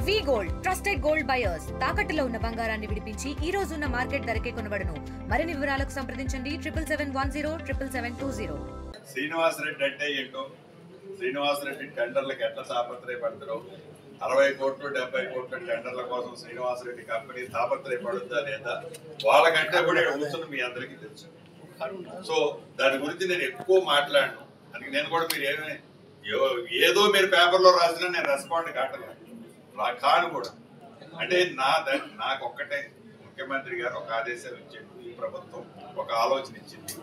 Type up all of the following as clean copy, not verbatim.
వి gold trusted gold buyers తాకట్టులో ఉన్న బంగారాన్ని విడిపించి ఈ రోజు ఉన్న మార్కెట్ ధరకే కొనబడును. మరిన్ని వివరాలకు సంప్రదించండి 77107720. శ్రీనివాసరెడ్డి అంటే ఏంటో, శ్రీనివాసరెడ్డి టెండర్లకు ఎట్లా తాపత్రయపడతారో, 60 కోట్లు 70 కోట్ల టెండర్ల కోసం శ్రీనివాసరెడ్డి కంపెనీ తాపత్రయపడుద్దా లేదా వాళ్ళకంటే కూడా కూర్చొని మీ అందరికీ తెలుసు. సో దాని గురించి నేను ఎక్కువ మాట్లాడను. అందుకే నేను కూడా మీరు ఏదో మీరు పేపర్లో రాసినా నేను రెస్పాండ్ కాను కూడా. అంటే నాకు ఒక్కటే, ముఖ్యమంత్రి గారు ఒక ఆదేశాలు ఇచ్చింది, ఈ ప్రభుత్వం ఒక ఆలోచన ఇచ్చింది,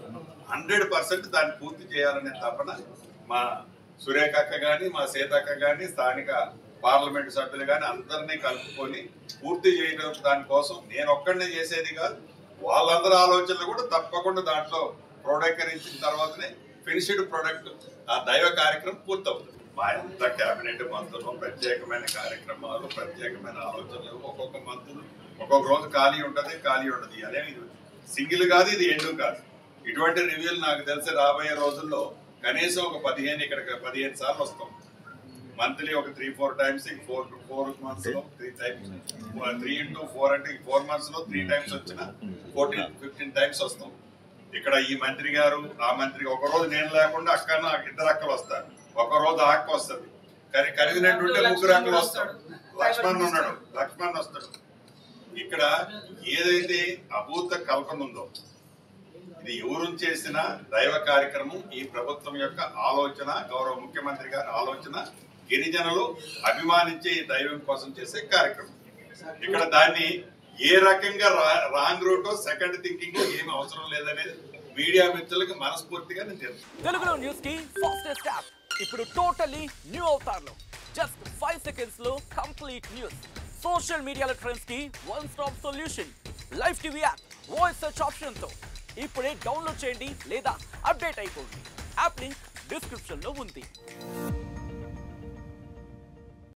100% దాన్ని పూర్తి చేయాలనే తపన మా సురేఖ అక్క కానీ, మా సీతక్క కానీ, స్థానిక పార్లమెంట్ సభ్యులు కానీ అందరినీ కలుపుకొని పూర్తి చేయడం దానికోసం నేను ఒక్కడనే చేసేది కాదు, వాళ్ళందరి ఆలోచనలు కూడా తప్పకుండా దాంట్లో ప్రోడక్టీకరించిన తర్వాతనే ఫినిష్డ్ ప్రొడక్ట్ ఆ దైవ కార్యక్రమం పూర్తవుతుంది. మా ఎంత కేబినెట్ మంత్రులు ప్రత్యేకమైన కార్యక్రమాలు, ప్రత్యేకమైన ఆలోచనలు, ఒక్కొక్క మంత్రులు ఒక్కొక్క రోజు ఖాళీ ఉంటుంది, ఖాళీ ఉండదు. అదేమి సింగిల్ కాదు, ఇది ఎండు కాదు. ఇటువంటి రివ్యూలు నాకు తెలిసి రాబోయే రోజుల్లో కనీసం ఒక 15 సార్లు వస్తాం. మంత్లీ ఒక 3-4 టైమ్స్, 4 మంత్స్ లో 3 టైమ్స్, 3 into 4 అంటే 4 months లో 3 టైమ్స్ వచ్చిన 14-15 టైమ్స్ వస్తాం. ఇక్కడ ఈ మంత్రి గారు, ఆ మంత్రి, ఒక రోజు నేను లేకుండా ఇద్దరు అక్కలు వస్తారు, ఒక రోజు అక్క వస్తుంది, కానీ కలిగినట్టుంటే 3 అక్కలు వస్తాడు, లక్ష్మణ్ వస్తాడు. ఇక్కడ ఏదైతే అభూత కల్పన ఉందో, ఇది ఎవరు చేసిన దైవ కార్యక్రమం, ఈ ప్రభుత్వం యొక్క ఆలోచన, గౌరవ ముఖ్యమంత్రి గారి ఆలోచన, గిరిజనులు అభిమానించే ఈ దైవం కోసం చేసే కార్యక్రమం. ఇక్కడ దాన్ని ఏ రకంగా రాంగ్ రూట్, సెకండ్ థింకింగ్ ఏమి అవసరం లేదనేది మీడియా మిత్రులకు మనస్ఫూర్తిగా నేను తెలుసు. తెలుగులో న్యూస్ కి ఫాస్టెస్ట్ యాప్ ఇప్పుడు టోటలీ న్యూ అవతార్లో జస్ట్ 5 seconds లో కంప్లీట్ న్యూస్. సోషల్ మీడియాలో ట్రెండ్స్ కి one stop solution. Live TV app voice search option తో ఇప్పుడే డౌన్లోడ్ చేయండి లేదా అప్డేట్ అయిపోండి. యాప్ లింక్ డిస్క్రిప్షన్ లో ఉంది.